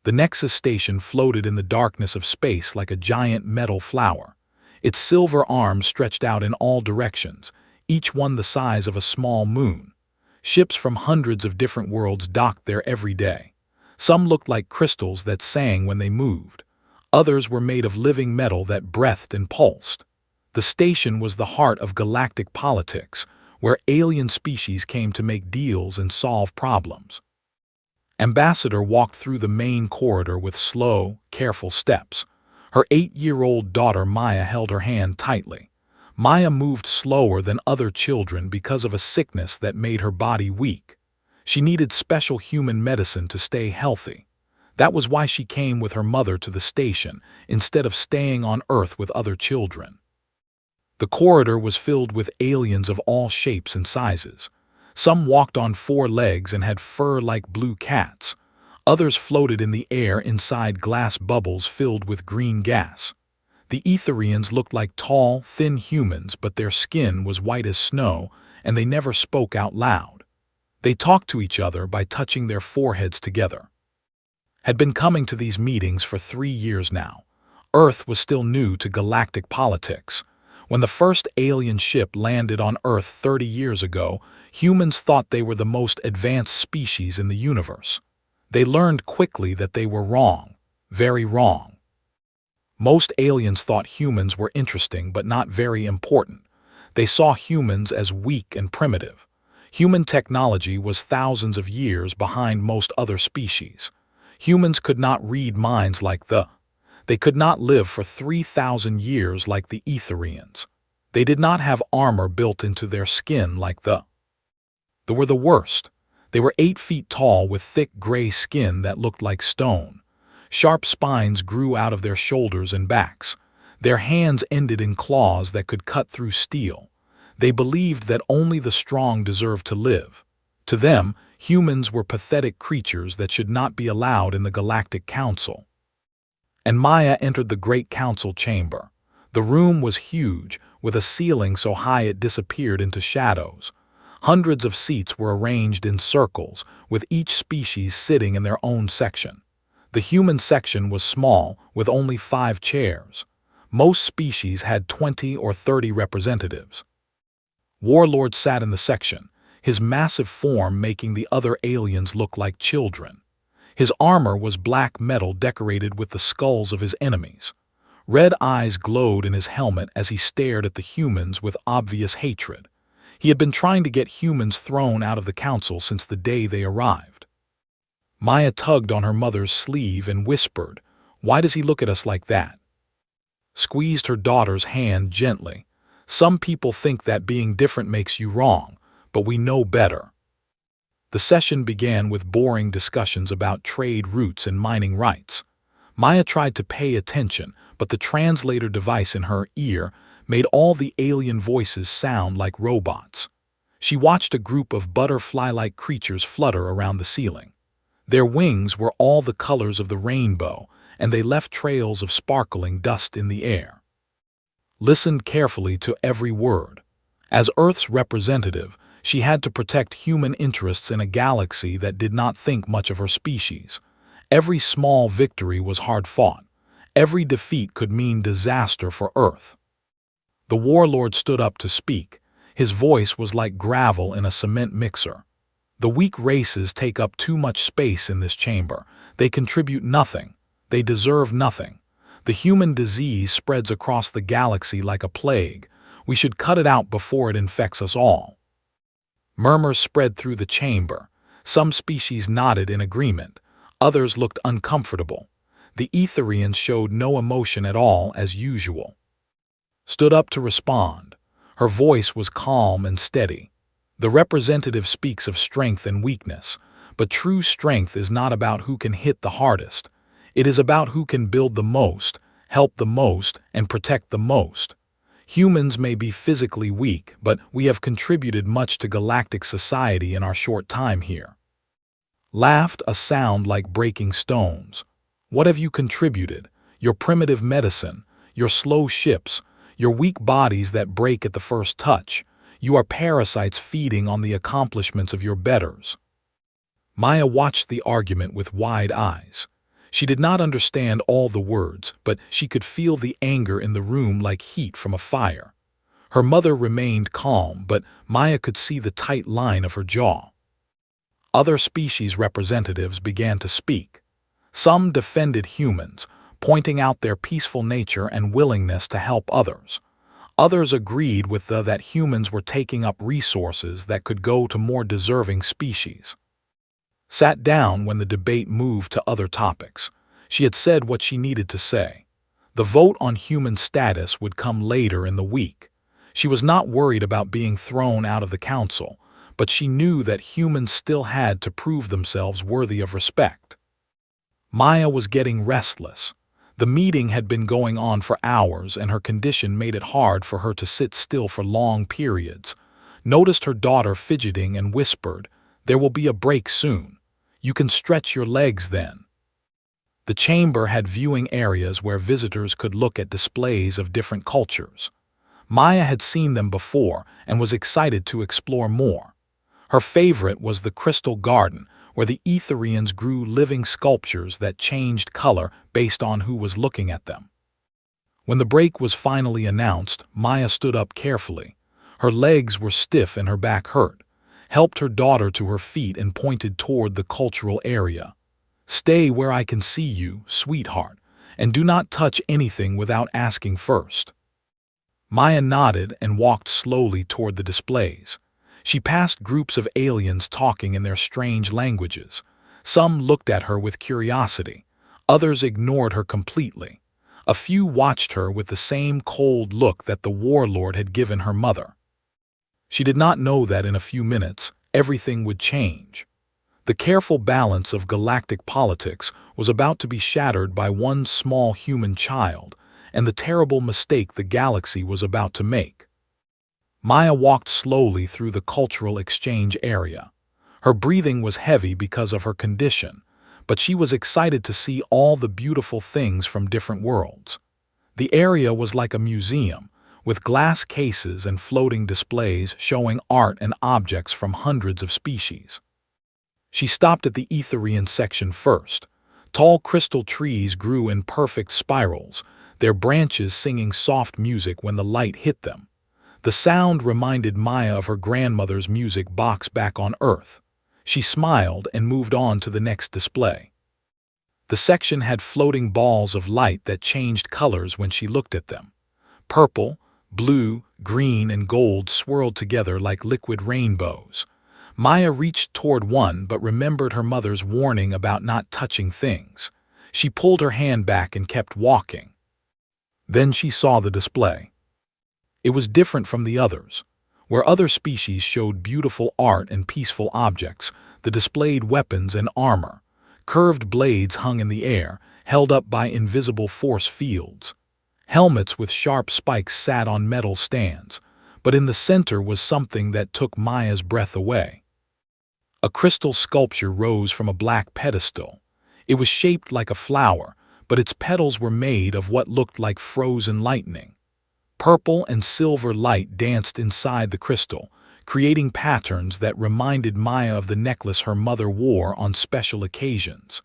The Nexus station floated in the darkness of space like a giant metal flower. Its silver arms stretched out in all directions, each one the size of a small moon. Ships from hundreds of different worlds docked there every day. Some looked like crystals that sang when they moved. Others were made of living metal that breathed and pulsed. The station was the heart of galactic politics, where alien species came to make deals and solve problems. Ambassador walked through the main corridor with slow, careful steps. Her 8-year-old daughter Maya held her hand tightly. Maya moved slower than other children because of a sickness that made her body weak. She needed special human medicine to stay healthy. That was why she came with her mother to the station, instead of staying on Earth with other children. The corridor was filled with aliens of all shapes and sizes. Some walked on 4 legs and had fur like blue cats. Others floated in the air inside glass bubbles filled with green gas. The Etherians looked like tall, thin humans, but their skin was white as snow, and they never spoke out loud. They talked to each other by touching their foreheads together. Had been coming to these meetings for 3 years now. Earth was still new to galactic politics. When the first alien ship landed on Earth 30 years ago, humans thought they were the most advanced species in the universe. They learned quickly that they were wrong, very wrong. Most aliens thought humans were interesting but not very important. They saw humans as weak and primitive. Human technology was thousands of years behind most other species. Humans could not read minds like They could not live for 3,000 years like the Etherians. They did not have armor built into their skin like They were the worst. They were 8 feet tall with thick gray skin that looked like stone. Sharp spines grew out of their shoulders and backs. Their hands ended in claws that could cut through steel. They believed that only the strong deserved to live. To them, humans were pathetic creatures that should not be allowed in the Galactic Council. And Maya entered the Great Council chamber. The room was huge, with a ceiling so high it disappeared into shadows. Hundreds of seats were arranged in circles, with each species sitting in their own section. The human section was small, with only 5 chairs. Most species had 20 or 30 representatives. Warlord sat in the section, his massive form making the other aliens look like children. His armor was black metal decorated with the skulls of his enemies. Red eyes glowed in his helmet as he stared at the humans with obvious hatred. He had been trying to get humans thrown out of the council since the day they arrived. Maya tugged on her mother's sleeve and whispered, "Why does he look at us like that?" Squeezed her daughter's hand gently. "Some people think that being different makes you wrong, but we know better." The session began with boring discussions about trade routes and mining rights. Maya tried to pay attention, but the translator device in her ear made all the alien voices sound like robots. She watched a group of butterfly-like creatures flutter around the ceiling. Their wings were all the colors of the rainbow, and they left trails of sparkling dust in the air. Listened carefully to every word. As Earth's representative, she had to protect human interests in a galaxy that did not think much of her species. Every small victory was hard-fought. Every defeat could mean disaster for Earth. The Warlord stood up to speak. His voice was like gravel in a cement mixer. "The weak races take up too much space in this chamber. They contribute nothing. They deserve nothing. The human disease spreads across the galaxy like a plague. We should cut it out before it infects us all." Murmurs spread through the chamber. Some species nodded in agreement. Others looked uncomfortable. The Etherians showed no emotion at all as usual. Stood up to respond. Her voice was calm and steady. "The representative speaks of strength and weakness, but true strength is not about who can hit the hardest. It is about who can build the most, help the most, and protect the most. Humans may be physically weak, but we have contributed much to galactic society in our short time here." Laughed, a sound like breaking stones. "What have you contributed? Your primitive medicine, your slow ships, your weak bodies that break at the first touch. You are parasites feeding on the accomplishments of your betters." Maya watched the argument with wide eyes. She did not understand all the words, but she could feel the anger in the room like heat from a fire. Her mother remained calm, but Maya could see the tight line of her jaw. Other species representatives began to speak. Some defended humans, pointing out their peaceful nature and willingness to help others. Others agreed with that humans were taking up resources that could go to more deserving species. Sat down when the debate moved to other topics. She had said what she needed to say. The vote on human status would come later in the week. She was not worried about being thrown out of the council, but she knew that humans still had to prove themselves worthy of respect. Maya was getting restless. The meeting had been going on for hours, and her condition made it hard for her to sit still for long periods. Noticed her daughter fidgeting and whispered, "There will be a break soon. You can stretch your legs then." The chamber had viewing areas where visitors could look at displays of different cultures. Maya had seen them before and was excited to explore more. Her favorite was the Crystal Garden, where the Etherians grew living sculptures that changed color based on who was looking at them. When the break was finally announced, Maya stood up carefully. Her legs were stiff and her back hurt, helped her daughter to her feet and pointed toward the cultural area. "Stay where I can see you, sweetheart, and do not touch anything without asking first." Maya nodded and walked slowly toward the displays. She passed groups of aliens talking in their strange languages. Some looked at her with curiosity. Others ignored her completely. A few watched her with the same cold look that the Warlord had given her mother. She did not know that in a few minutes, everything would change. The careful balance of galactic politics was about to be shattered by one small human child, and the terrible mistake the galaxy was about to make. Maya walked slowly through the cultural exchange area. Her breathing was heavy because of her condition, but she was excited to see all the beautiful things from different worlds. The area was like a museum, with glass cases and floating displays showing art and objects from hundreds of species. She stopped at the Etherian section first. Tall crystal trees grew in perfect spirals, their branches singing soft music when the light hit them. The sound reminded Maya of her grandmother's music box back on Earth. She smiled and moved on to the next display. The section had floating balls of light that changed colors when she looked at them. Purple, blue, green, and gold swirled together like liquid rainbows. Maya reached toward one but remembered her mother's warning about not touching things. She pulled her hand back and kept walking. Then she saw the display. It was different from the others. Where other species showed beautiful art and peaceful objects, the displayed weapons and armor. Curved blades hung in the air, held up by invisible force fields. Helmets with sharp spikes sat on metal stands, but in the center was something that took Maya's breath away. A crystal sculpture rose from a black pedestal. It was shaped like a flower, but its petals were made of what looked like frozen lightning. Purple and silver light danced inside the crystal, creating patterns that reminded Maya of the necklace her mother wore on special occasions.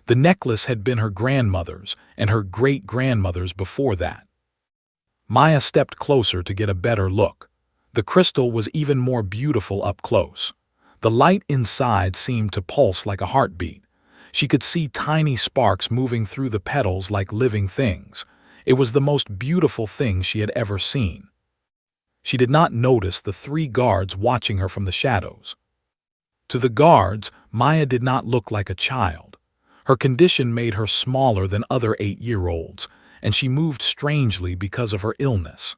The necklace had been her grandmother's and her great-grandmother's before that. Maya stepped closer to get a better look. The crystal was even more beautiful up close. The light inside seemed to pulse like a heartbeat. She could see tiny sparks moving through the petals like living things. It was the most beautiful thing she had ever seen. She did not notice the 3 guards watching her from the shadows. To the guards, Maya did not look like a child. Her condition made her smaller than other 8-year-olds, and she moved strangely because of her illness.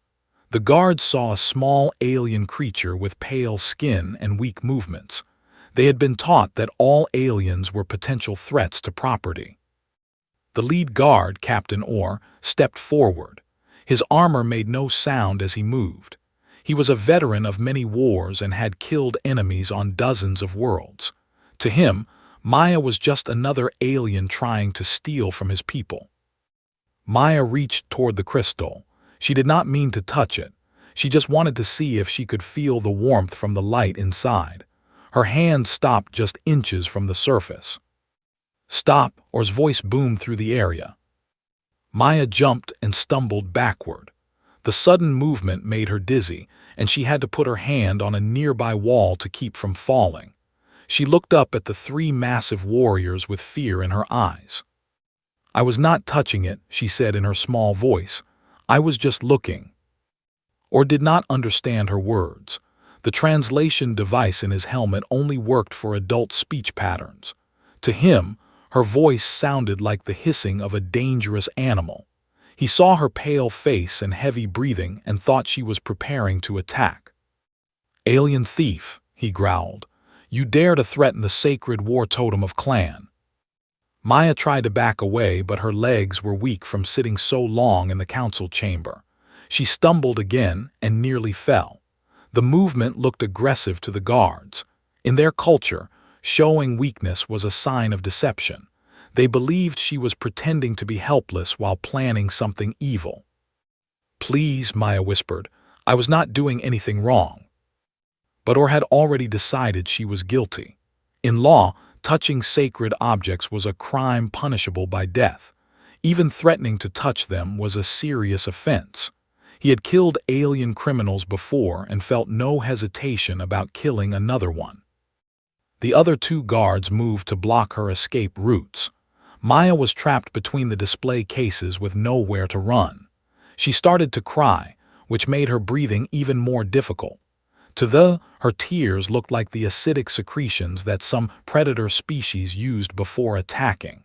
The guards saw a small alien creature with pale skin and weak movements. They had been taught that all aliens were potential threats to property. The lead guard, Captain Orr, stepped forward. His armor made no sound as he moved. He was a veteran of many wars and had killed enemies on dozens of worlds. To him, Maya was just another alien trying to steal from his people. Maya reached toward the crystal. She did not mean to touch it. She just wanted to see if she could feel the warmth from the light inside. Her hand stopped just inches from the surface. "Stop," Or's voice boomed through the area. Maya jumped and stumbled backward. The sudden movement made her dizzy, and she had to put her hand on a nearby wall to keep from falling. She looked up at the three massive warriors with fear in her eyes. "I was not touching it," she said in her small voice. "I was just looking." Or did not understand her words. The translation device in his helmet only worked for adult speech patterns. To him, her voice sounded like the hissing of a dangerous animal. He saw her pale face and heavy breathing and thought she was preparing to attack. "Alien thief," he growled. "You dare to threaten the sacred war totem of clan." Maya tried to back away, but her legs were weak from sitting so long in the council chamber. She stumbled again and nearly fell. The movement looked aggressive to the guards. In their culture, showing weakness was a sign of deception. They believed she was pretending to be helpless while planning something evil. "Please," Maya whispered, "I was not doing anything wrong." But Or had already decided she was guilty. In law, touching sacred objects was a crime punishable by death. Even threatening to touch them was a serious offense. He had killed alien criminals before and felt no hesitation about killing another one. The other two guards moved to block her escape routes. Maya was trapped between the display cases with nowhere to run. She started to cry, which made her breathing even more difficult. Her tears looked like the acidic secretions that some predator species used before attacking.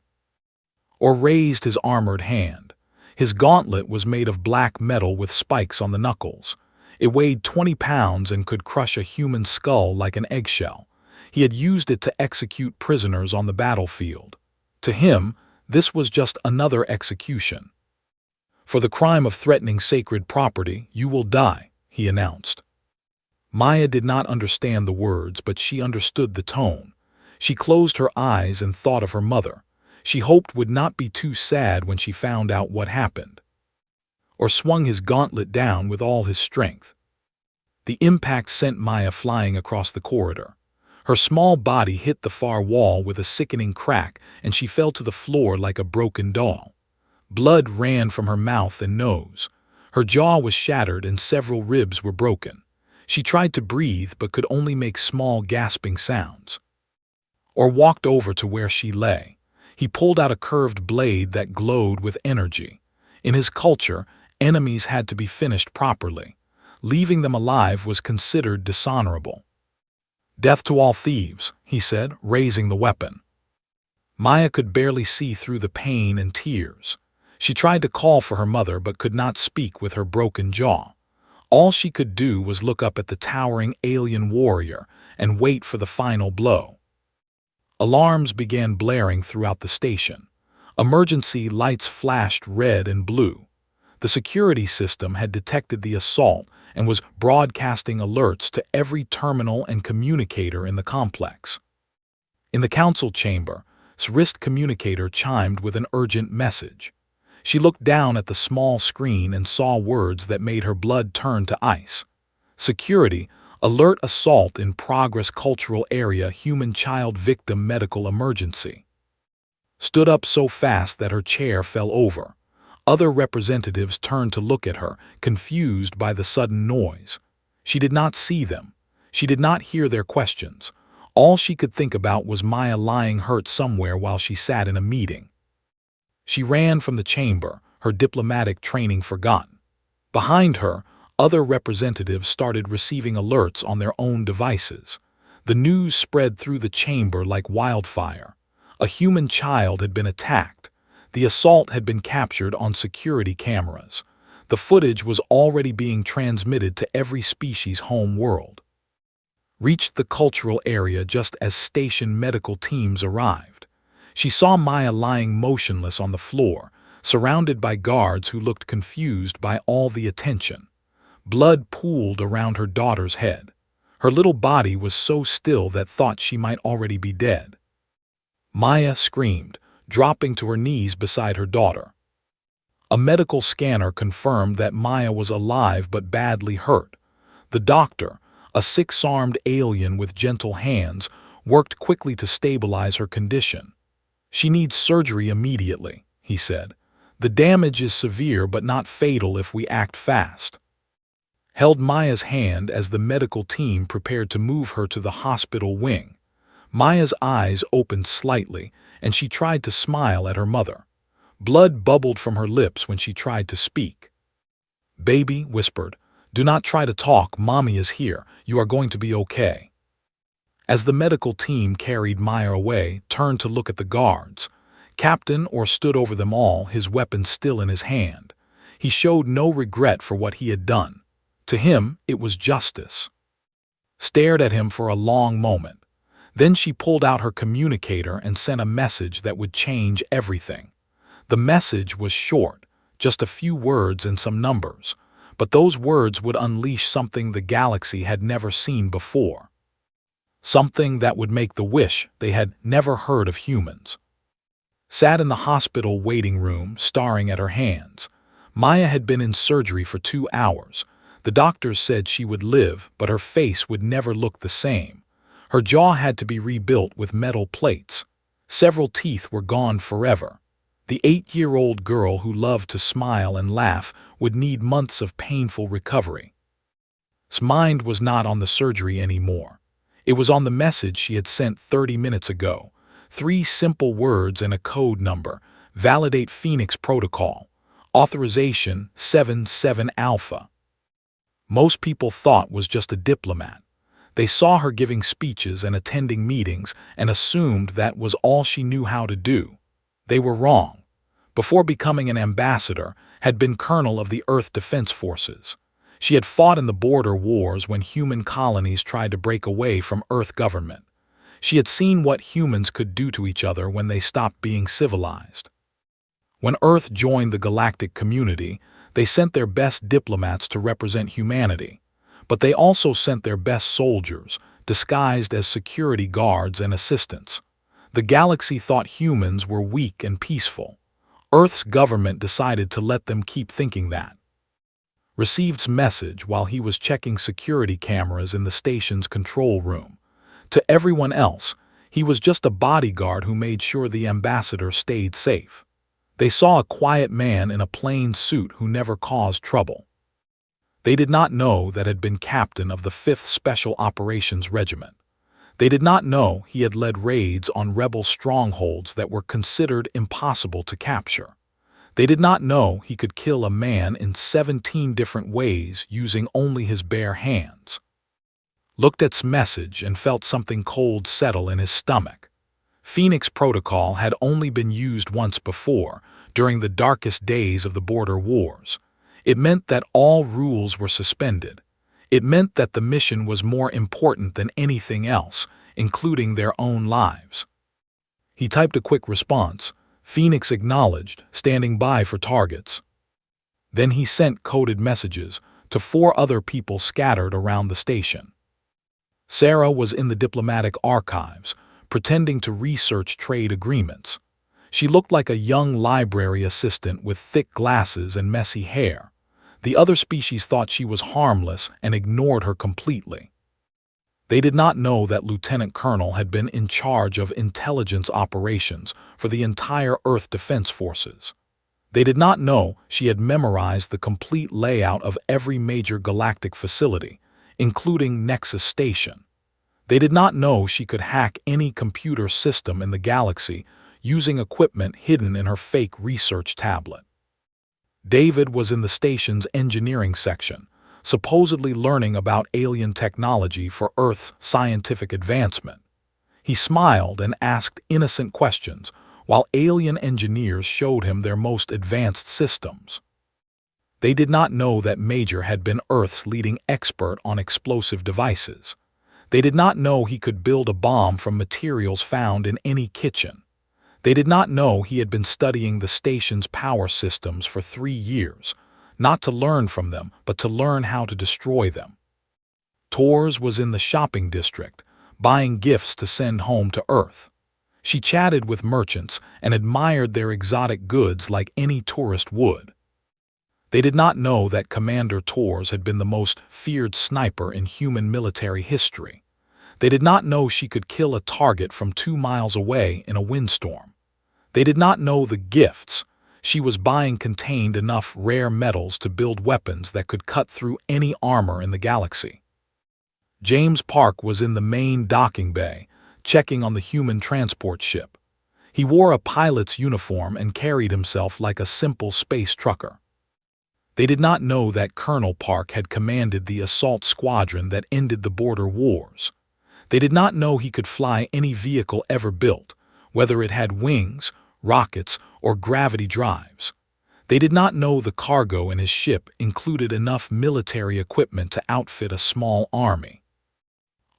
Or raised his armored hand. His gauntlet was made of black metal with spikes on the knuckles. It weighed 20 pounds and could crush a human skull like an eggshell. He had used it to execute prisoners on the battlefield. To him, this was just another execution. "For the crime of threatening sacred property, you will die," he announced. Maya did not understand the words, but she understood the tone. She closed her eyes and thought of her mother. She hoped would not be too sad when she found out what happened. Or swung his gauntlet down with all his strength. The impact sent Maya flying across the corridor. Her small body hit the far wall with a sickening crack, and she fell to the floor like a broken doll. Blood ran from her mouth and nose. Her jaw was shattered and several ribs were broken. She tried to breathe but could only make small gasping sounds. Or walked over to where she lay. He pulled out a curved blade that glowed with energy. In his culture, enemies had to be finished properly. Leaving them alive was considered dishonorable. "Death to all thieves," he said, raising the weapon. Maya could barely see through the pain and tears. She tried to call for her mother but could not speak with her broken jaw. All she could do was look up at the towering alien warrior and wait for the final blow. Alarms began blaring throughout the station. Emergency lights flashed red and blue. The security system had detected the assault and was broadcasting alerts to every terminal and communicator in the complex. In the council chamber, S's wrist communicator chimed with an urgent message. She looked down at the small screen and saw words that made her blood turn to ice. "Security, alert assault in progress cultural area human child victim medical emergency." Stood up so fast that her chair fell over. Other representatives turned to look at her, confused by the sudden noise. She did not see them. She did not hear their questions. All she could think about was Maya lying hurt somewhere while she sat in a meeting. She ran from the chamber, her diplomatic training forgotten. Behind her, other representatives started receiving alerts on their own devices. The news spread through the chamber like wildfire. A human child had been attacked. The assault had been captured on security cameras. The footage was already being transmitted to every species' home world. Reached the cultural area just as station medical teams arrived. She saw Maya lying motionless on the floor, surrounded by guards who looked confused by all the attention. Blood pooled around her daughter's head. Her little body was so still that thought she might already be dead. Maya screamed, dropping to her knees beside her daughter. A medical scanner confirmed that Maya was alive but badly hurt. The doctor, a six-armed alien with gentle hands, worked quickly to stabilize her condition. "She needs surgery immediately," he said. "The damage is severe but not fatal if we act fast." Held Maya's hand as the medical team prepared to move her to the hospital wing. Maya's eyes opened slightly, and she tried to smile at her mother. Blood bubbled from her lips when she tried to speak. "Baby," whispered, "do not try to talk. Mommy is here. You are going to be okay." As the medical team carried Maya away, turned to look at the guards. Captain Or stood over them all, his weapon still in his hand. He showed no regret for what he had done. To him, it was justice. Stared at him for a long moment. Then she pulled out her communicator and sent a message that would change everything. The message was short, just a few words and some numbers, but those words would unleash something the galaxy had never seen before. Something that would make the wish they had never heard of humans. Sat in the hospital waiting room, staring at her hands. Maya had been in surgery for 2 hours. The doctors said she would live, but her face would never look the same. Her jaw had to be rebuilt with metal plates. Several teeth were gone forever. The 8-year-old girl who loved to smile and laugh would need months of painful recovery. His mind was not on the surgery anymore. It was on the message she had sent 30 minutes ago. 3 simple words and a code number. Validate Phoenix Protocol. Authorization 77 Alpha. Most people thought was just a diplomat. They saw her giving speeches and attending meetings and assumed that was all she knew how to do. They were wrong. Before becoming an ambassador, had been colonel of the Earth Defense Forces. She had fought in the border wars when human colonies tried to break away from Earth government. She had seen what humans could do to each other when they stopped being civilized. When Earth joined the galactic community, they sent their best diplomats to represent humanity. But they also sent their best soldiers, disguised as security guards and assistants. The galaxy thought humans were weak and peaceful. Earth's government decided to let them keep thinking that. Received's message while he was checking security cameras in the station's control room. To everyone else, he was just a bodyguard who made sure the ambassador stayed safe. They saw a quiet man in a plain suit who never caused trouble. They did not know that had been captain of the 5th Special Operations Regiment. They did not know he had led raids on rebel strongholds that were considered impossible to capture. They did not know he could kill a man in 17 different ways using only his bare hands. Looked at his message and felt something cold settle in his stomach. Phoenix Protocol had only been used once before, during the darkest days of the border wars. It meant that all rules were suspended. It meant that the mission was more important than anything else, including their own lives. He typed a quick response. Phoenix acknowledged, standing by for targets. Then he sent coded messages to 4 other people scattered around the station. Sarah was in the diplomatic archives, pretending to research trade agreements. She looked like a young library assistant with thick glasses and messy hair. The other species thought she was harmless and ignored her completely. They did not know that Lieutenant Colonel had been in charge of intelligence operations for the entire Earth Defense Forces. They did not know she had memorized the complete layout of every major galactic facility, including Nexus Station. They did not know she could hack any computer system in the galaxy using equipment hidden in her fake research tablet. David was in the station's engineering section, supposedly learning about alien technology for Earth's scientific advancement. He smiled and asked innocent questions, while alien engineers showed him their most advanced systems. They did not know that Major had been Earth's leading expert on explosive devices. They did not know he could build a bomb from materials found in any kitchen. They did not know he had been studying the station's power systems for 3 years, not to learn from them, but to learn how to destroy them. Tors was in the shopping district, buying gifts to send home to Earth. She chatted with merchants and admired their exotic goods like any tourist would. They did not know that Commander Tors had been the most feared sniper in human military history. They did not know she could kill a target from 2 miles away in a windstorm. They did not know the gifts she was buying contained enough rare metals to build weapons that could cut through any armor in the galaxy. James Park was in the main docking bay, checking on the human transport ship. He wore a pilot's uniform and carried himself like a simple space trucker. They did not know that Colonel Park had commanded the assault squadron that ended the border wars. They did not know he could fly any vehicle ever built, whether it had wings, rockets, or gravity drives. They did not know the cargo in his ship included enough military equipment to outfit a small army.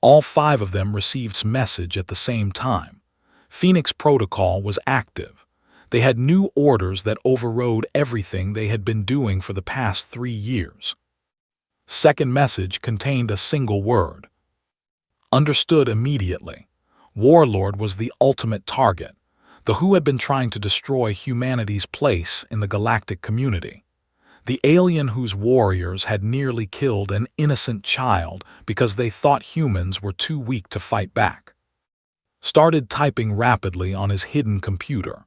All 5 of them received message at the same time. Phoenix Protocol was active. They had new orders that overrode everything they had been doing for the past 3 years. Second message contained a single word. Understood immediately. Warlord was the ultimate target, the who had been trying to destroy humanity's place in the galactic community. The alien whose warriors had nearly killed an innocent child because they thought humans were too weak to fight back. Started typing rapidly on his hidden computer.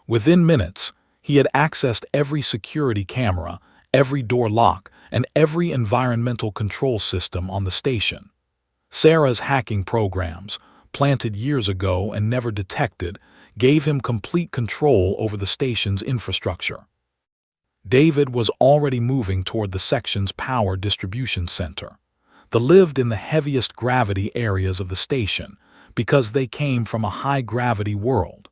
Within minutes, he had accessed every security camera, every door lock, and every environmental control system on the station. Sarah's hacking programs, planted years ago and never detected, gave him complete control over the station's infrastructure. David was already moving toward the section's power distribution center. They lived in the heaviest gravity areas of the station because they came from a high-gravity world.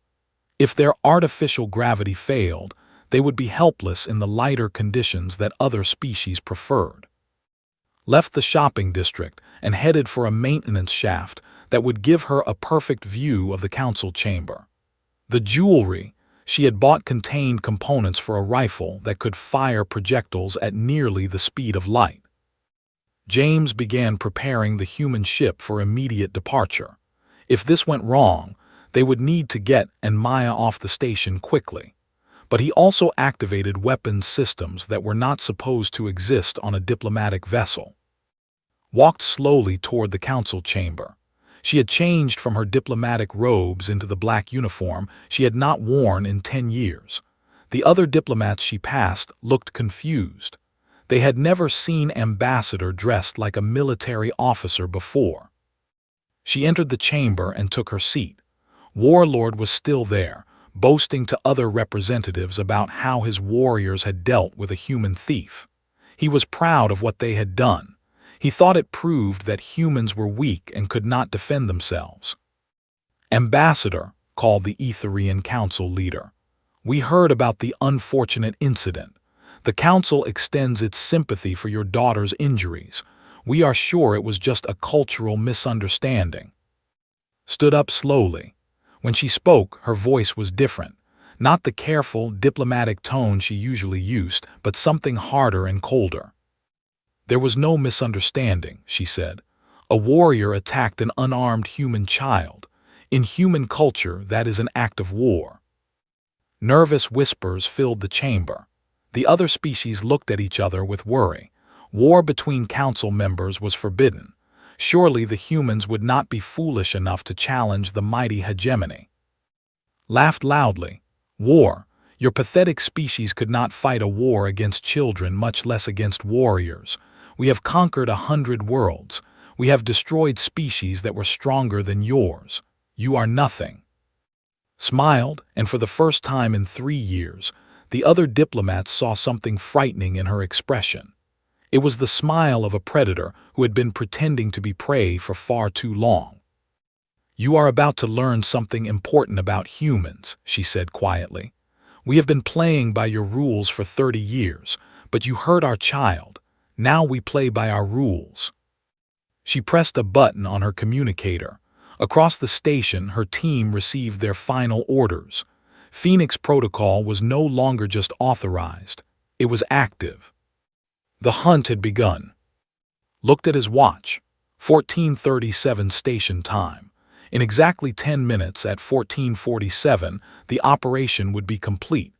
If their artificial gravity failed, they would be helpless in the lighter conditions that other species preferred. Left the shopping district and headed for a maintenance shaft that would give her a perfect view of the council chamber. The jewelry she had bought contained components for a rifle that could fire projectiles at nearly the speed of light. James began preparing the human ship for immediate departure. If this went wrong, they would need to get Maya off the station quickly. But he also activated weapons systems that were not supposed to exist on a diplomatic vessel. Walked slowly toward the council chamber. She had changed from her diplomatic robes into the black uniform she had not worn in 10 years. The other diplomats she passed looked confused. They had never seen ambassador dressed like a military officer before. She entered the chamber and took her seat. Warlord was still there, boasting to other representatives about how his warriors had dealt with a human thief. He was proud of what they had done. He thought it proved that humans were weak and could not defend themselves. Ambassador, called the Etherian Council leader, we heard about the unfortunate incident. The Council extends its sympathy for your daughter's injuries. We are sure it was just a cultural misunderstanding. Stood up slowly. When she spoke, her voice was different. Not the careful, diplomatic tone she usually used, but something harder and colder. There was no misunderstanding, she said. A warrior attacked an unarmed human child. In human culture, that is an act of war. Nervous whispers filled the chamber. The other species looked at each other with worry. War between council members was forbidden. Surely the humans would not be foolish enough to challenge the mighty hegemony. Laughed loudly. War. Your pathetic species could not fight a war against children, much less against warriors. We have conquered 100 worlds. We have destroyed species that were stronger than yours. You are nothing. Smiled, and for the first time in 3 years, the other diplomats saw something frightening in her expression. It was the smile of a predator who had been pretending to be prey for far too long. You are about to learn something important about humans, she said quietly. We have been playing by your rules for 30 years, but you hurt our child. Now we play by our rules. She pressed a button on her communicator. Across the station, her team received their final orders. Phoenix Protocol was no longer just authorized. It was active. The hunt had begun. Looked at his watch. 14:37 station time. In exactly 10 minutes at 14:47, the operation would be complete.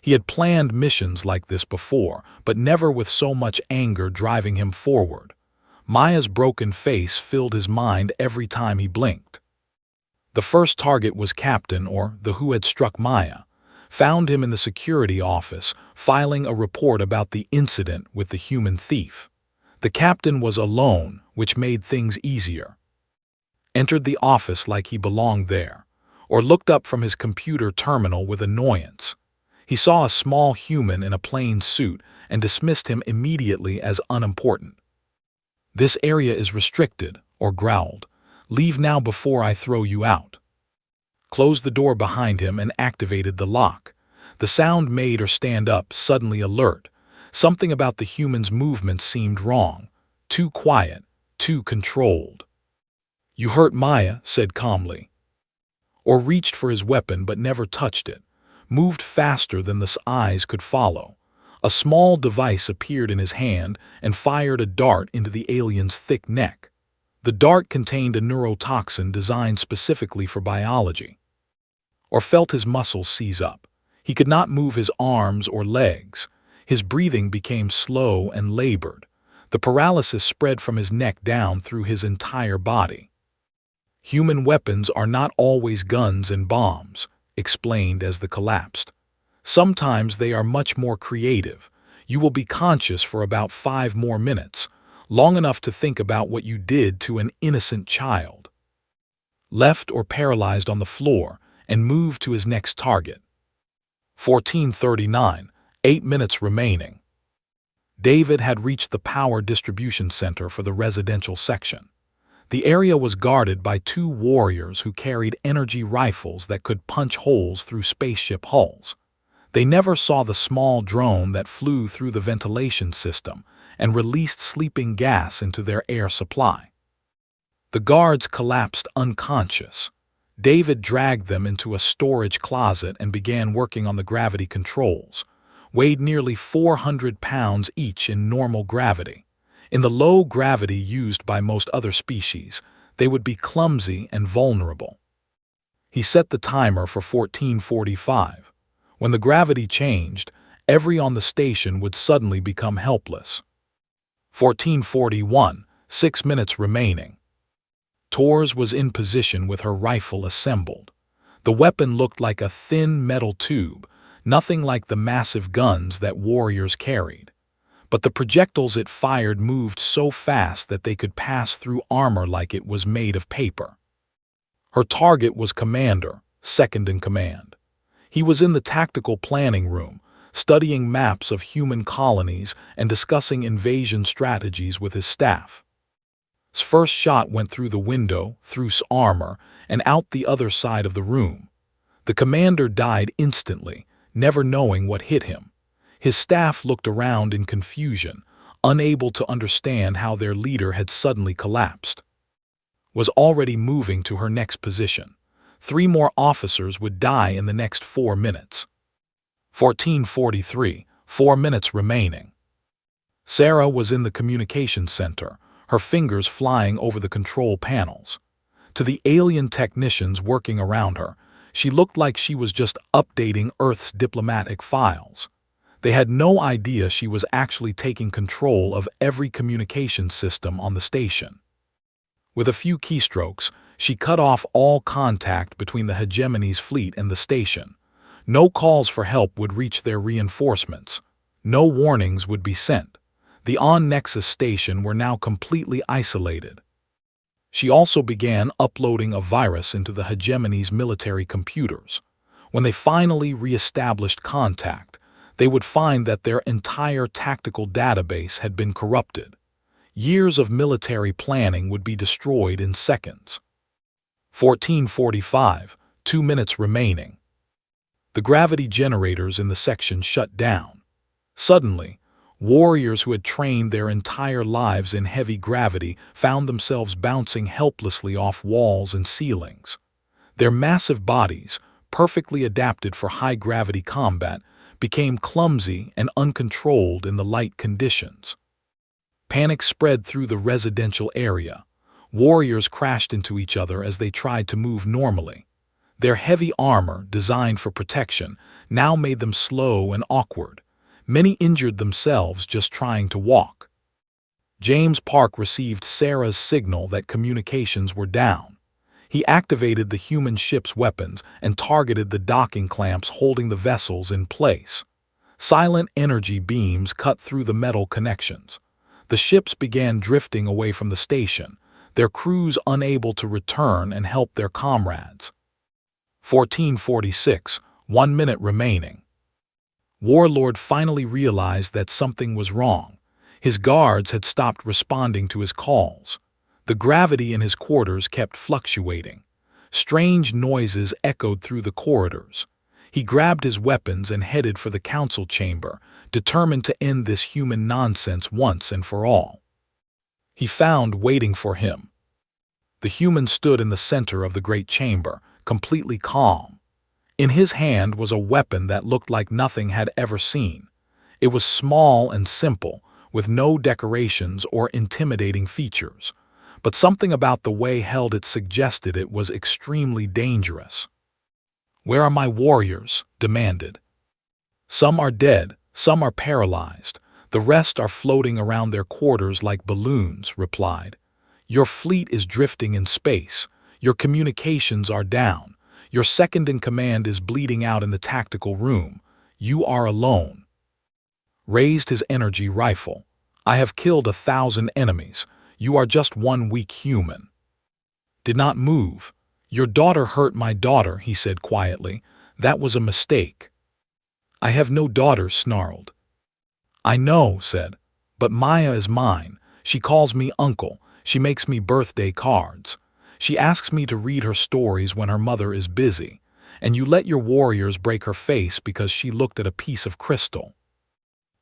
He had planned missions like this before, but never with so much anger driving him forward. Maya's broken face filled his mind every time he blinked. The first target was Captain, or the who had struck Maya, found him in the security office, filing a report about the incident with the human thief. The captain was alone, which made things easier. Entered the office like he belonged there, or looked up from his computer terminal with annoyance. He saw a small human in a plain suit and dismissed him immediately as unimportant. "This area is restricted," or growled. "Leave now before I throw you out." Closed the door behind him and activated the lock. The sound made her stand up, suddenly alert. Something about the human's movements seemed wrong. Too quiet, too controlled. "You hurt Maya," said calmly. Or reached for his weapon but never touched it. Moved faster than the eyes could follow. A small device appeared in his hand and fired a dart into the alien's thick neck. The dart contained a neurotoxin designed specifically for biology. Or felt his muscles seize up. He could not move his arms or legs. His breathing became slow and labored. The paralysis spread from his neck down through his entire body. "Human weapons are not always guns and bombs," explained as the collapsed. "Sometimes they are much more creative. You will be conscious for about 5 more minutes, long enough to think about what you did to an innocent child." Left or paralyzed on the floor and moved to his next target. 14:39, 8 minutes remaining. David had reached the power distribution center for the residential section. The area was guarded by 2 warriors who carried energy rifles that could punch holes through spaceship hulls. They never saw the small drone that flew through the ventilation system and released sleeping gas into their air supply. The guards collapsed unconscious. David dragged them into a storage closet and began working on the gravity controls. Weighed nearly 400 pounds each in normal gravity. In the low gravity used by most other species, they would be clumsy and vulnerable. He set the timer for 14:45. When the gravity changed, every on the station would suddenly become helpless. 14:41, 6 minutes remaining. Tors was in position with her rifle assembled. The weapon looked like a thin metal tube, nothing like the massive guns that warriors carried. But the projectiles it fired moved so fast that they could pass through armor like it was made of paper. Her target was Commander, second in command. He was in the tactical planning room, studying maps of human colonies and discussing invasion strategies with his staff. His first shot went through the window, through armor, and out the other side of the room. The commander died instantly, never knowing what hit him. His staff looked around in confusion, unable to understand how their leader had suddenly collapsed. Was already moving to her next position. 3 more officers would die in the next 4 minutes. 14:43, 4 minutes remaining. Sarah was in the communication center, her fingers flying over the control panels. To the alien technicians working around her, she looked like she was just updating Earth's diplomatic files. They had no idea she was actually taking control of every communication system on the station. With a few keystrokes, she cut off all contact between the hegemony's fleet and the station. No calls for help would reach their reinforcements. No warnings would be sent. The on-Nexus station were now completely isolated. She also began uploading a virus into the hegemony's military computers. When they finally re-established contact, they would find that their entire tactical database had been corrupted. Years of military planning would be destroyed in seconds. 14:45, 2 minutes remaining. The gravity generators in the section shut down. Suddenly, warriors who had trained their entire lives in heavy gravity found themselves bouncing helplessly off walls and ceilings. Their massive bodies, perfectly adapted for high-gravity combat, became clumsy and uncontrolled in the light conditions. Panic spread through the residential area. Warriors crashed into each other as they tried to move normally. Their heavy armor, designed for protection, now made them slow and awkward. Many injured themselves just trying to walk. James Park received Sarah's signal that communications were down. He activated the human ship's weapons and targeted the docking clamps holding the vessels in place. Silent energy beams cut through the metal connections. The ships began drifting away from the station, their crews unable to return and help their comrades. 1446, 1 minute remaining. Warlord finally realized that something was wrong. His guards had stopped responding to his calls. The gravity in his quarters kept fluctuating. Strange noises echoed through the corridors. He grabbed his weapons and headed for the council chamber, determined to end this human nonsense once and for all. He found waiting for him. The human stood in the center of the great chamber, completely calm. In his hand was a weapon that looked like nothing had ever seen. It was small and simple, with no decorations or intimidating features. But something about the way held it suggested it was extremely dangerous. "Where are my warriors?" demanded. "Some are dead, some are paralyzed. The rest are floating around their quarters like balloons," replied. "Your fleet is drifting in space. Your communications are down. Your second-in-command is bleeding out in the tactical room. You are alone." Raised his energy rifle. "I have killed 1,000 enemies. You are just one weak human." Did not move. "Your daughter hurt my daughter," he said quietly. "That was a mistake." "I have no daughter," snarled. "I know," said. "But Maya is mine. She calls me uncle. She makes me birthday cards. She asks me to read her stories when her mother is busy. And you let your warriors break her face because she looked at a piece of crystal."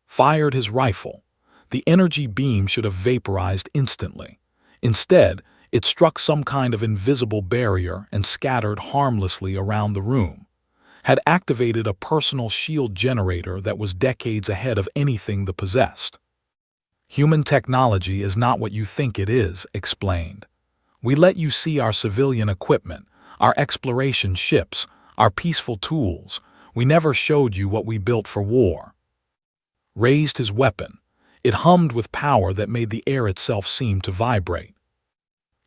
Fired his rifle. The energy beam should have vaporized instantly. Instead, it struck some kind of invisible barrier and scattered harmlessly around the room. Had activated a personal shield generator that was decades ahead of anything the possessed. "Human technology is not what you think it is," explained. "We let you see our civilian equipment, our exploration ships, our peaceful tools. We never showed you what we built for war." Raised his weapon. It hummed with power that made the air itself seem to vibrate.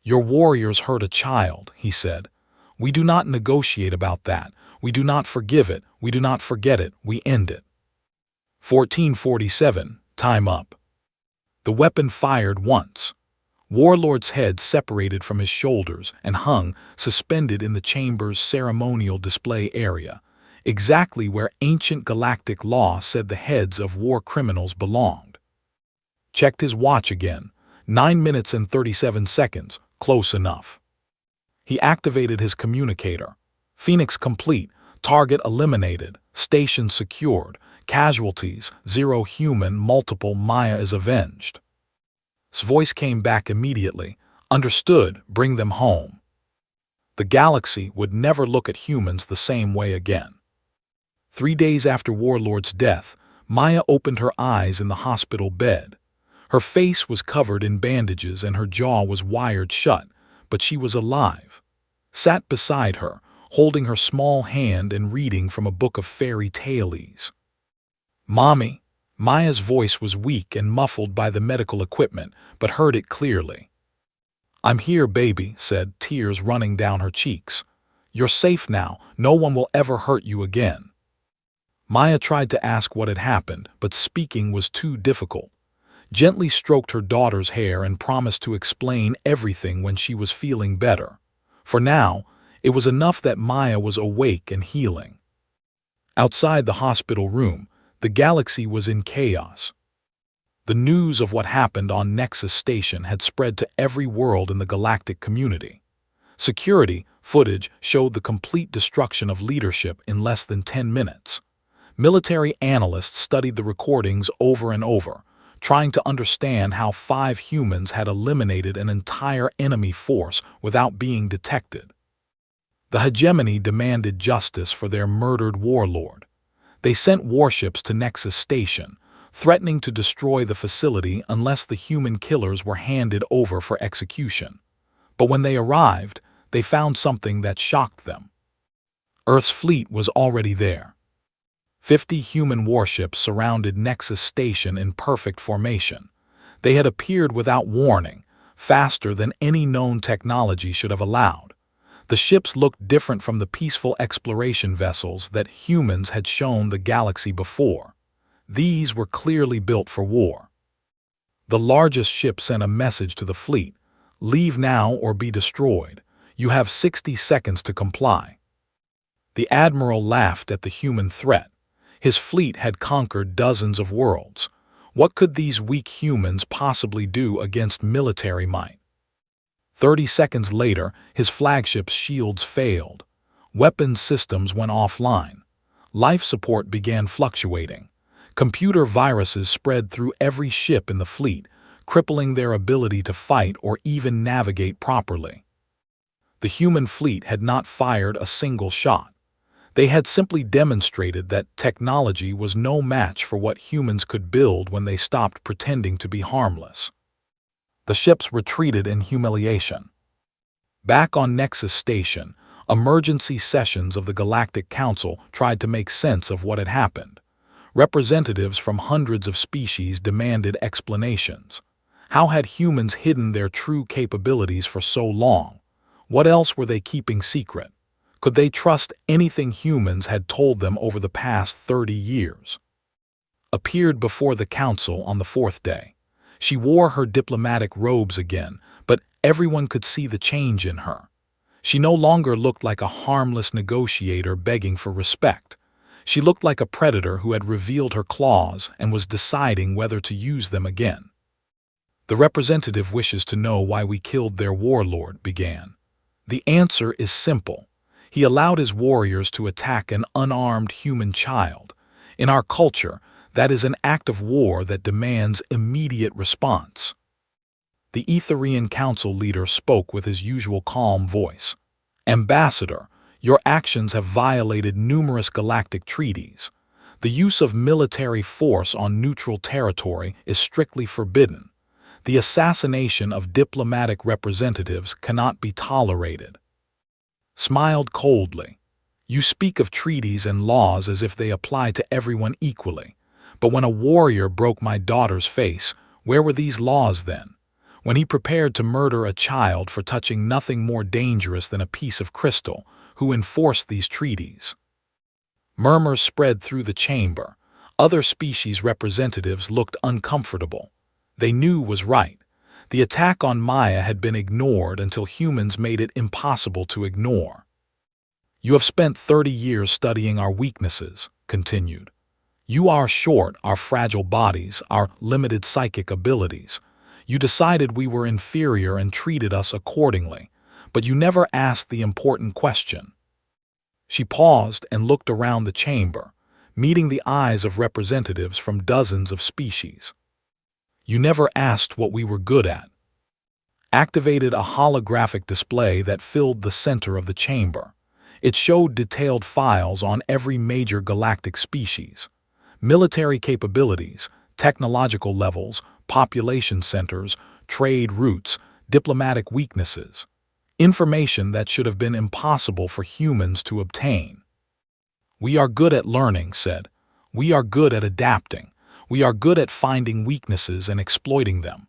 "Your warriors hurt a child," he said. "We do not negotiate about that. We do not forgive it. We do not forget it. We end it." 1447, time up. The weapon fired once. Warlord's head separated from his shoulders and hung, suspended in the chamber's ceremonial display area, exactly where ancient galactic law said the heads of war criminals belonged. Checked his watch again. 9 minutes and 37 seconds, close enough. He activated his communicator. "Phoenix complete, target eliminated, station secured, casualties, 0 human, multiple Maya is avenged." His voice came back immediately. "Understood, bring them home." The galaxy would never look at humans the same way again. 3 days after Warlord's death, Maya opened her eyes in the hospital bed. Her face was covered in bandages and her jaw was wired shut, but she was alive. Sat beside her, holding her small hand and reading from a book of fairy tales. "Mommy." Maya's voice was weak and muffled by the medical equipment, but heard it clearly. "I'm here, baby," said, tears running down her cheeks. "You're safe now. No one will ever hurt you again." Maya tried to ask what had happened, but speaking was too difficult. Gently stroked her daughter's hair and promised to explain everything when she was feeling better. For now, it was enough that Maya was awake and healing. Outside the hospital room, the galaxy was in chaos. The news of what happened on Nexus Station had spread to every world in the galactic community. Security footage showed the complete destruction of leadership in less than 10 minutes. Military analysts studied the recordings over and over, trying to understand how 5 humans had eliminated an entire enemy force without being detected. The hegemony demanded justice for their murdered warlord. They sent warships to Nexus Station, threatening to destroy the facility unless the human killers were handed over for execution. But when they arrived, they found something that shocked them. Earth's fleet was already there. 50 human warships surrounded Nexus Station in perfect formation. They had appeared without warning, faster than any known technology should have allowed. The ships looked different from the peaceful exploration vessels that humans had shown the galaxy before. These were clearly built for war. The largest ship sent a message to the fleet: "Leave now or be destroyed. You have 60 seconds to comply." The admiral laughed at the human threat. His fleet had conquered dozens of worlds. What could these weak humans possibly do against military might? 30 seconds later, his flagship's shields failed. Weapons systems went offline. Life support began fluctuating. Computer viruses spread through every ship in the fleet, crippling their ability to fight or even navigate properly. The human fleet had not fired a single shot. They had simply demonstrated that technology was no match for what humans could build when they stopped pretending to be harmless. The ships retreated in humiliation. Back on Nexus Station, emergency sessions of the Galactic Council tried to make sense of what had happened. Representatives from hundreds of species demanded explanations. How had humans hidden their true capabilities for so long? What else were they keeping secret? Could they trust anything humans had told them over the past 30 years? Appeared before the council on the fourth day. She wore her diplomatic robes again, but everyone could see the change in her. She no longer looked like a harmless negotiator begging for respect. She looked like a predator who had revealed her claws and was deciding whether to use them again. "The representative wishes to know why we killed their warlord," began. "The answer is simple. He allowed his warriors to attack an unarmed human child. In our culture, that is an act of war that demands immediate response." The Etherian Council leader spoke with his usual calm voice. "Ambassador, your actions have violated numerous galactic treaties. The use of military force on neutral territory is strictly forbidden. The assassination of diplomatic representatives cannot be tolerated." Smiled coldly. "You speak of treaties and laws as if they apply to everyone equally. But when a warrior broke my daughter's face, where were these laws then? When he prepared to murder a child for touching nothing more dangerous than a piece of crystal, who enforced these treaties?" Murmurs spread through the chamber. Other species representatives looked uncomfortable. They knew was right. The attack on Maya had been ignored until humans made it impossible to ignore. "You have spent 30 years studying our weaknesses," continued. "You are short, our fragile bodies, our limited psychic abilities. You decided we were inferior and treated us accordingly, but you never asked the important question." She paused and looked around the chamber, meeting the eyes of representatives from dozens of species. "You never asked what we were good at." Activated a holographic display that filled the center of the chamber. It showed detailed files on every major galactic species. Military capabilities, technological levels, population centers, trade routes, diplomatic weaknesses. Information that should have been impossible for humans to obtain. "We are good at learning," said. "We are good at adapting. We are good at finding weaknesses and exploiting them.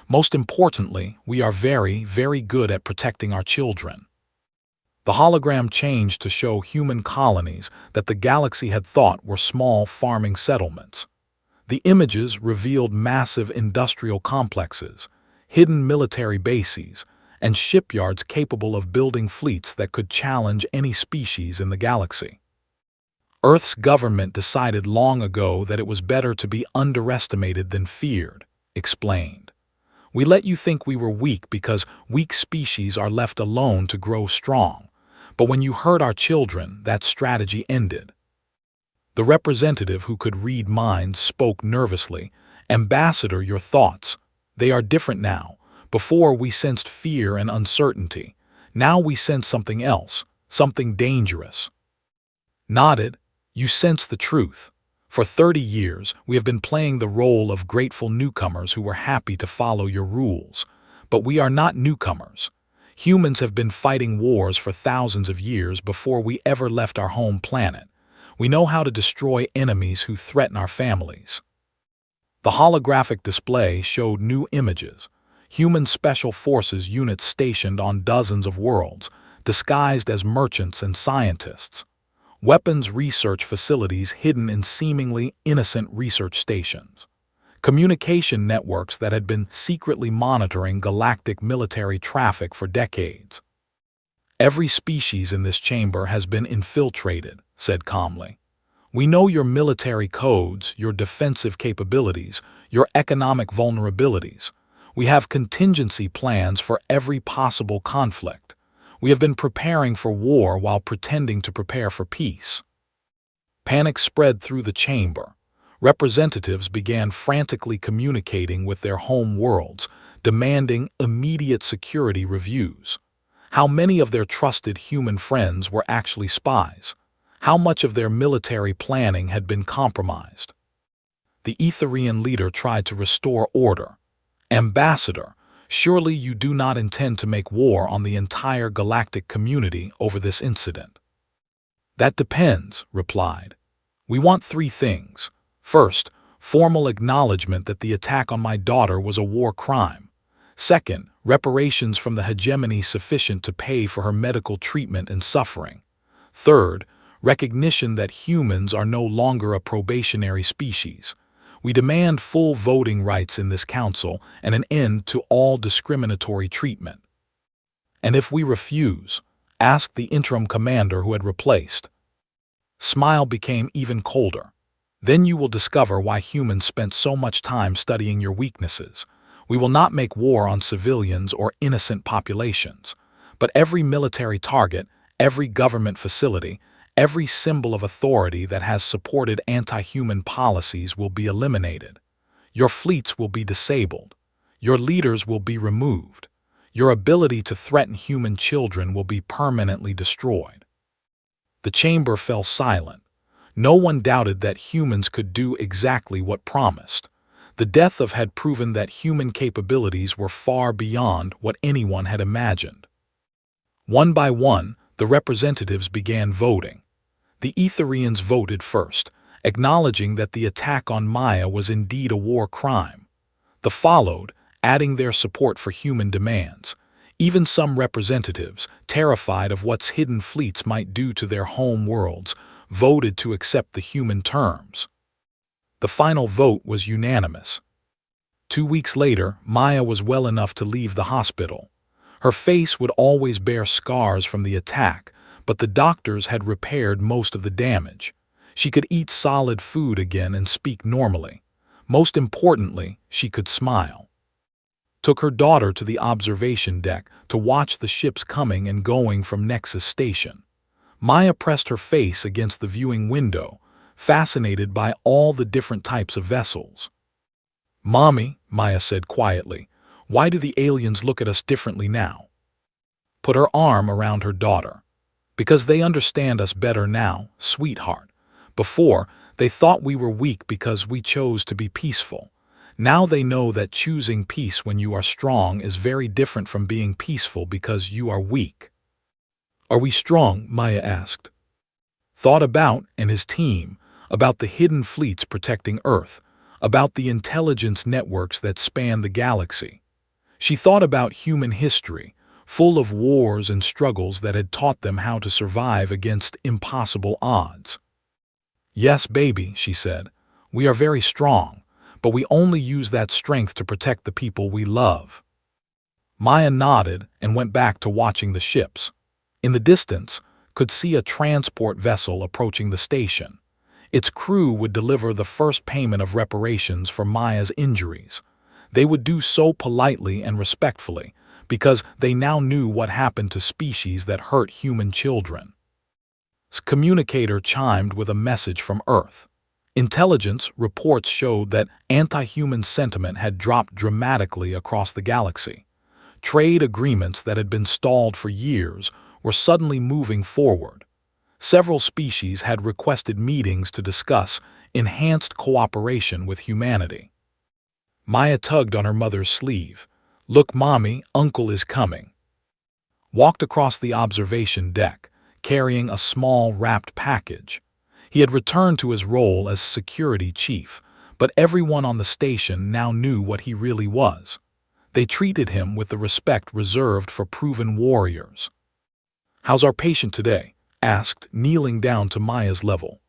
Most importantly, we are very, very good at protecting our children." The hologram changed to show human colonies that the galaxy had thought were small farming settlements. The images revealed massive industrial complexes, hidden military bases, and shipyards capable of building fleets that could challenge any species in the galaxy. Earth's government decided long ago that it was better to be underestimated than feared, explained. "We let you think we were weak because weak species are left alone to grow strong. But when you hurt our children, that strategy ended." The representative who could read minds spoke nervously. "Ambassador, your thoughts. They are different now. Before we sensed fear and uncertainty. Now we sense something else, something dangerous." Nodded. "You sense the truth. For 30 years, we have been playing the role of grateful newcomers who were happy to follow your rules. But we are not newcomers. Humans have been fighting wars for thousands of years before we ever left our home planet. We know how to destroy enemies who threaten our families." The holographic display showed new images. Human Special Forces units stationed on dozens of worlds, disguised as merchants and scientists. Weapons research facilities hidden in seemingly innocent research stations. Communication networks that had been secretly monitoring galactic military traffic for decades. "Every species in this chamber has been infiltrated," said calmly. "We know your military codes, your defensive capabilities, your economic vulnerabilities. We have contingency plans for every possible conflict. We have been preparing for war while pretending to prepare for peace." Panic spread through the chamber. Representatives began frantically communicating with their home worlds, demanding immediate security reviews. How many of their trusted human friends were actually spies? How much of their military planning had been compromised? The Etherian leader tried to restore order. "Ambassador, surely you do not intend to make war on the entire galactic community over this incident?" "That depends," replied. "We want three things. First, formal acknowledgement that the attack on my daughter was a war crime. Second, reparations from the hegemony sufficient to pay for her medical treatment and suffering. Third, recognition that humans are no longer a probationary species. We demand full voting rights in this council and an end to all discriminatory treatment." "And if we refuse?" asked the interim commander who had replaced. Smile became even colder. "Then you will discover why humans spent so much time studying your weaknesses. We will not make war on civilians or innocent populations, but every military target, every government facility, every symbol of authority that has supported anti-human policies will be eliminated. Your fleets will be disabled. Your leaders will be removed. Your ability to threaten human children will be permanently destroyed." The chamber fell silent. No one doubted that humans could do exactly what promised. The death of had proven that human capabilities were far beyond what anyone had imagined. One by one, the representatives began voting. The Etherians voted first, acknowledging that the attack on Maya was indeed a war crime. The followed, adding their support for human demands. Even some representatives, terrified of what hidden fleets might do to their home worlds, voted to accept the human terms. The final vote was unanimous. 2 weeks later, Maya was well enough to leave the hospital. Her face would always bear scars from the attack, but the doctors had repaired most of the damage. She could eat solid food again and speak normally. Most importantly, she could smile. Took her daughter to the observation deck to watch the ships coming and going from Nexus Station. Maya pressed her face against the viewing window, fascinated by all the different types of vessels. "Mommy," Maya said quietly, "why do the aliens look at us differently now?" Put her arm around her daughter. "Because they understand us better now, sweetheart. Before, they thought we were weak because we chose to be peaceful. Now they know that choosing peace when you are strong is very different from being peaceful because you are weak." "Are we strong?" Maya asked. Thought about and his team, about the hidden fleets protecting Earth, about the intelligence networks that span the galaxy. She thought about human history, full of wars and struggles that had taught them how to survive against impossible odds. "Yes, baby," she said, "we are very strong, but we only use that strength to protect the people we love." Maya nodded and went back to watching the ships. In the distance, could see a transport vessel approaching the station. Its crew would deliver the first payment of reparations for Maya's injuries. They would do so politely and respectfully, because they now knew what happened to species that hurt human children. Communicator chimed with a message from Earth. Intelligence reports showed that anti-human sentiment had dropped dramatically across the galaxy. Trade agreements that had been stalled for years were suddenly moving forward. Several species had requested meetings to discuss enhanced cooperation with humanity. Maya tugged on her mother's sleeve. "Look, Mommy, Uncle is coming." Walked across the observation deck, carrying a small wrapped package. He had returned to his role as security chief, but everyone on the station now knew what he really was. They treated him with the respect reserved for proven warriors. "How's our patient today?" asked, kneeling down to Maya's level.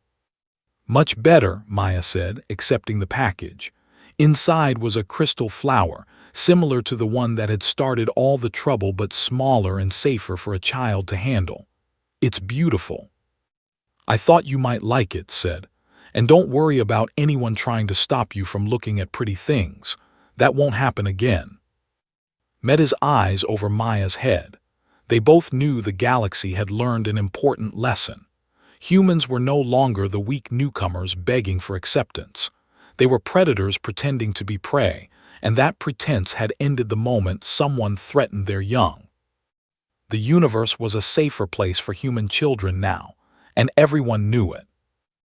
"Much better," Maya said, accepting the package. Inside was a crystal flower, similar to the one that had started all the trouble but smaller and safer for a child to handle. "It's beautiful." "I thought you might like it," said. "And don't worry about anyone trying to stop you from looking at pretty things. That won't happen again." Met his eyes over Maya's head. They both knew the galaxy had learned an important lesson. Humans were no longer the weak newcomers begging for acceptance. They were predators pretending to be prey, and that pretense had ended the moment someone threatened their young. The universe was a safer place for human children now, and everyone knew it.